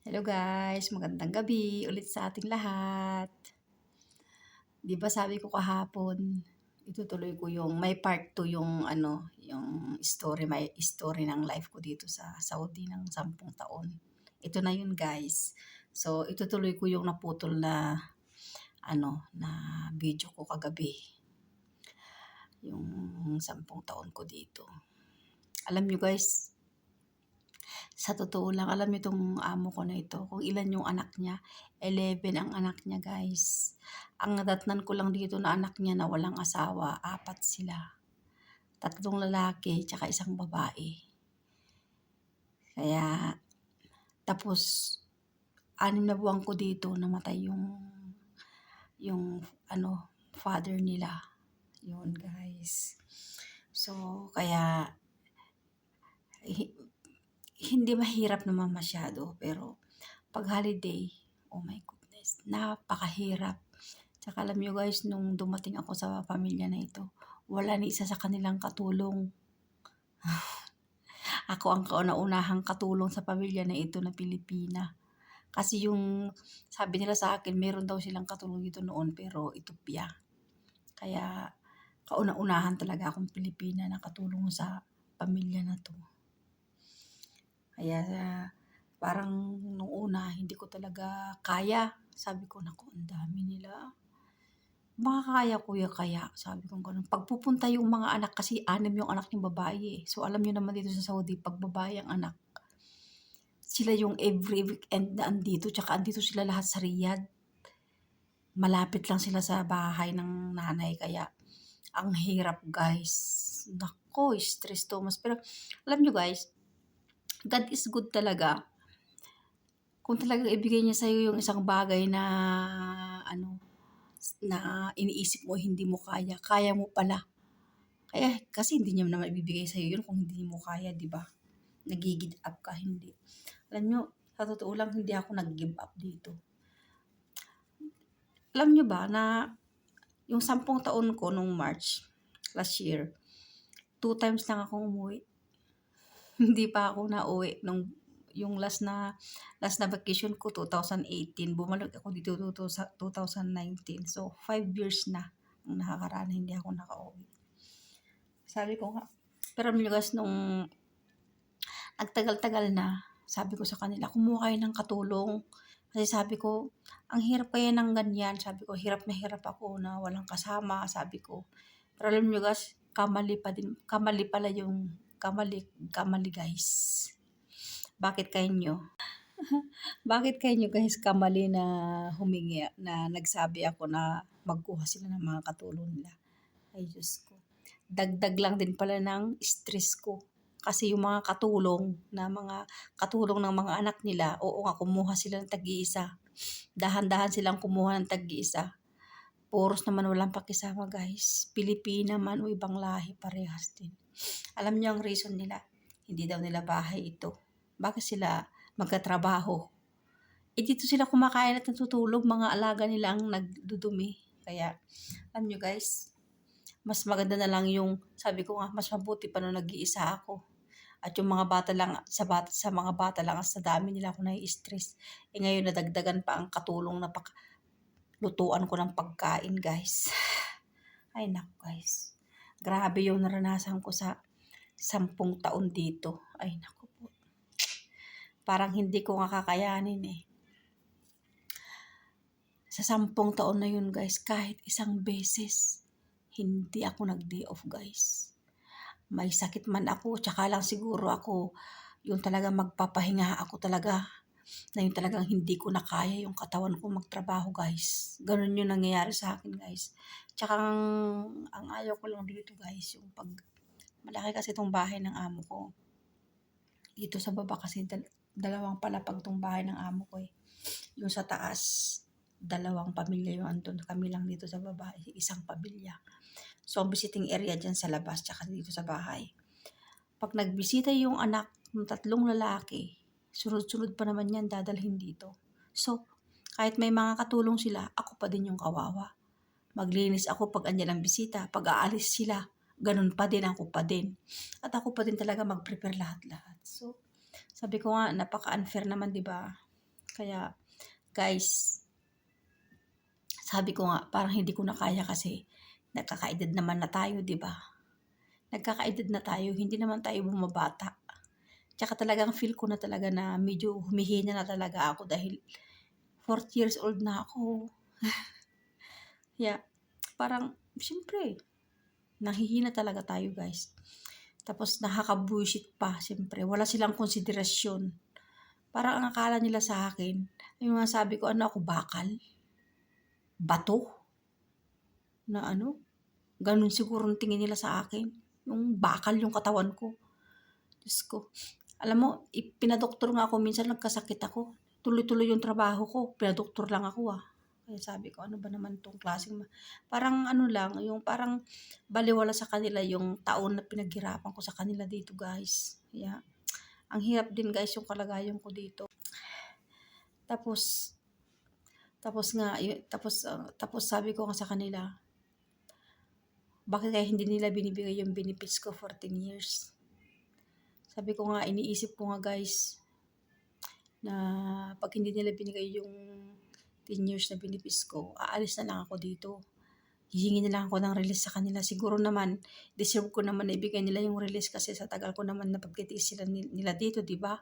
Hello guys, magandang gabi ulit sa ating lahat. 'Di ba sabi ko kahapon, itutuloy ko yung may part 2 yung yung may story ng life ko dito sa Saudi ng 10 taon. Ito na yun guys. So itutuloy ko yung naputol na na video ko kagabi. Yung 10 taon ko dito. Alam nyo guys, sa totoo lang, alam niyo tong amo ko na ito, kung ilan yung anak niya. 11 ang anak niya, guys. Ang nadatnan ko lang dito na anak niya na walang asawa, 4 sila. 3 lalaki, tsaka 1 babae. Kaya, tapos, 6 na buwan ko dito, namatay yung father nila. Yun, guys. So, kaya, hindi mahirap naman masyado, pero pag holiday, oh my goodness, napakahirap. Tsaka alam nyo guys, nung dumating ako sa pamilya na ito, wala ni isa sa kanilang katulong. Ako ang kauna-unahang katulong sa pamilya na ito na Pilipina. Kasi yung sabi nila sa akin, meron daw silang katulong dito noon, pero Ethiopia. Kaya kauna-unahan talaga akong Pilipina na katulong sa pamilya na to. Kaya parang nung una, hindi ko talaga kaya. Sabi ko, naku, ang dami nila. Makakaya kuya kaya, sabi ko ganun. Pagpupunta yung mga anak, kasi 6 yung anak ng babae eh. So alam niyo naman dito sa Saudi, pag babae ang anak, sila yung every weekend na andito, tsaka andito sila lahat sa Riyadh. Malapit lang sila sa bahay ng nanay, kaya ang hirap guys. Nako, stress to mas. Pero alam nyo guys, God is good talaga. Kung talagang ibigay niya sa'yo yung isang bagay na na iniisip mo hindi mo kaya, kaya mo pala. Kaya kasi hindi niya naman ibibigay sa'yo yun kung hindi mo kaya, di ba? Nagigid up ka, hindi. Alam nyo, sa totoo lang, hindi ako nag-give up dito. Alam nyo ba na yung 10 taon ko nung March last year, 2 times lang ako umuwi. Hindi pa ako nauwi nung yung last na vacation ko 2018, bumalik ako dito sa 2019. So 5 years na ang nakakaraan hindi ako nakauwi. Sabi ko nga, pero guys, nung nagtagal-tagal na, sabi ko sa kanila, kumuha kayo ng katulong. Kasi sabi ko, ang hirap kaya ng ganyan. Sabi ko, hirap na hirap ako na walang kasama. Sabi ko, pero alam nyo guys, kamali guys. Bakit kayo guys kamali na humingi, na nagsabi ako na magkuha sila ng mga katulong nila? Ay Diyos ko. Dagdag lang din pala ng stress ko. Kasi yung mga katulong ng mga anak nila, oo nga, kumuha sila ng tag-iisa. Dahan-dahan silang kumuha ng tag-iisa. Puros naman walang pakisama guys. Pilipina man o ibang lahi, parehas din. Alam niyo ang reason nila? Hindi daw nila bahay ito. Bakit sila magkatrabaho? Dito sila kumakain at natutulog, mga alaga nila ang nagdudumi. Kaya, alam nyo guys, mas maganda na lang yung, sabi ko nga, mas mabuti pa nung nag-iisa ako. At yung mga bata lang, sa mga bata lang, sa dami nila ako nai-stress. Ngayon nadagdagan pa ang katulong na lutuan ko ng pagkain guys. Ay naku guys, grabe yung naranasan ko sa 10 taon dito. Ay naku po. Parang hindi ko nga kakayanin eh. Sa 10 taon na yun guys, kahit isang beses, hindi ako nag-day off guys. May sakit man ako, tsaka lang siguro ako, yung talaga magpapahinga ako talaga, na yung talagang hindi ko na kaya yung katawan ko magtrabaho guys. Ganun yung nangyayari sa akin guys. Tsaka ang ayaw ko lang dito guys, yung pag, malaki kasi itong bahay ng amo ko. Dito sa baba kasi, dalawang palapag itong bahay ng amo ko eh. Yung sa taas, 2 pamilya yung andun. Kami lang dito sa baba, 1 pamilya. So, ang visiting area dyan sa labas, tsaka dito sa bahay. Pag nagbisita yung anak ng 3 lalaki, sunod-sunod pa naman yan dadalhin dito. So, kahit may mga katulong sila, ako pa din yung kawawa. Maglinis ako pag andyan ang bisita, pag aalis sila, ganun pa din, ako pa din. At ako pa din talaga mag-prepare lahat-lahat. So, sabi ko nga, napaka-unfair naman, di ba? Kaya guys, sabi ko nga parang hindi ko na kaya kasi nagkakaedad naman na tayo, 'di ba? Nagkakaedad na tayo, hindi naman tayo bumabata. Tsaka talagang feel ko na talaga na medyo humihina na talaga ako dahil 40 years old na ako. Kaya parang siyempre nahihina talaga tayo guys. Tapos nakaka-bullshit pa siyempre, wala silang konsiderasyon. Parang ang akala nila sa akin, yung mga sabi ko, ano ako, bakal? Bato? Na ano? Ganun siguro ang tingin nila sa akin. Yung bakal yung katawan ko. Diyos ko. Alam mo, pinadoktor nga ako, minsan nagkasakit ako. Tuloy-tuloy yung trabaho ko. Pinadoktor lang ako ah. Kaya sabi ko, ano ba naman tong klaseng parang ano lang, yung parang baliwala sa kanila yung taon na pinaghirapan ko sa kanila dito guys. Kaya, ang hirap din guys yung kalagayan ko dito. Tapos, tapos sabi ko nga sa kanila, bakit kaya hindi nila binibigay yung benefits ko for 10 years? Sabi ko nga, iniisip ko nga guys, na pag hindi nila binigay yung 10 years na benefits ko, aalis na lang ako dito. Hihingi na lang ako ng release sa kanila. Siguro naman, deserve ko naman na ibigay nila yung release kasi sa tagal ko naman na pagtitiis sila nila dito, di ba?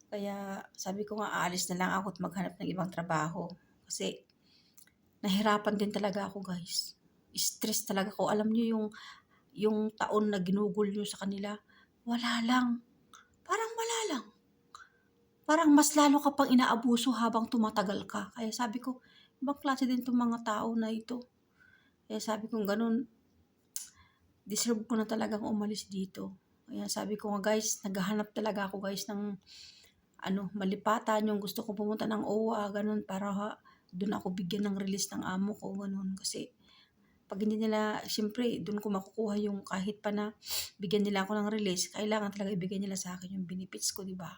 Kaya sabi ko nga, aalis na lang ako at maghanap ng ibang trabaho. Kasi, nahirapan din talaga ako guys. Stress talaga ako. Alam niyo yung taon na ginugol nyo sa kanila, wala lang. Parang wala lang. Parang mas lalo ka pang inaabuso habang tumatagal ka. Kaya sabi ko, ibang klase din itong mga tao na ito. Kaya sabi ko ganun, deserve ko na talagang umalis dito. Kaya sabi ko nga guys, naghahanap talaga ako guys ng malipatan, yung gusto ko pumunta ng OWA, ganun, para doon ako bigyan ng release ng amo ko, ganun. Kasi pag hindi nila, siyempre, doon ko makukuha yung kahit pa na bigyan nila ako ng release, kailangan talaga ibigay nila sa akin yung benefits ko, di ba?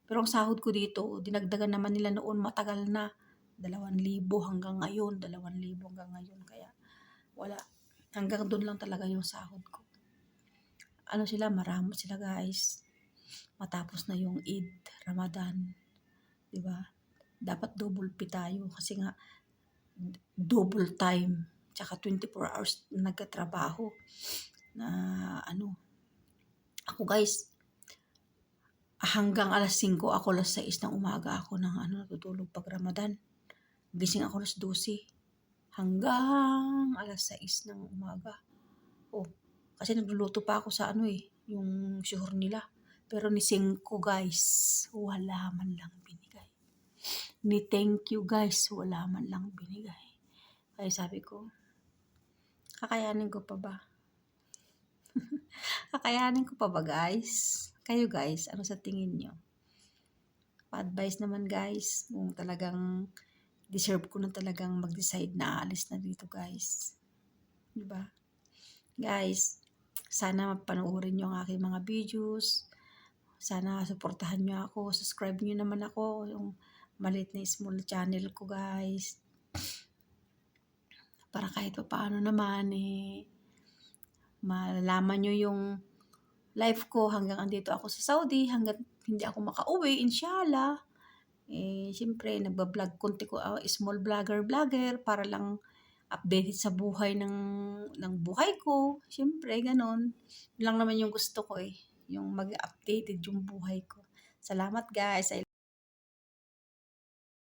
Pero ang sahod ko dito, dinagdagan naman nila noon matagal na. 2,000 hanggang ngayon, 2,000 hanggang ngayon. Kaya wala. Hanggang doon lang talaga yung sahod ko. Ano sila, maramot sila guys. Matapos na yung Eid, Ramadan. Diba? Dapat double pay tayo kasi nga double time. Tsaka 24 hours na nagkatrabaho. Na ako guys, hanggang alas 5 ako, alas 6 ng umaga ako natutulog pag Ramadan. Gising ako alas 12 hanggang alas 6 ng umaga. Oh, kasi nagluluto pa ako sa yung suhor nila. Pero ni 5 guys, wala man lang binigay. Ni thank you guys, wala man lang binigay. Kaya sabi ko, kakayanin ko pa ba? Kakayanin ko pa ba guys? Kayo guys, ano sa tingin nyo? Pa-advise naman guys, kung talagang deserve ko na talagang mag-decide na aalis na dito guys. Diba? Guys, sana panoorin nyo ang aking mga videos. Sana suportahan nyo ako. Subscribe nyo naman ako. Yung maliit na small channel ko guys. Para kahit pa paano naman malalaman nyo yung life ko hanggang andito ako sa Saudi. Hanggang hindi ako makauwi, inshallah. Siyempre, nagbablog, konti ko, small vlogger para lang updated sa buhay ng buhay ko. Siyempre, ganon. Yun lang naman yung gusto ko yung mag-updated yung buhay ko. Salamat guys.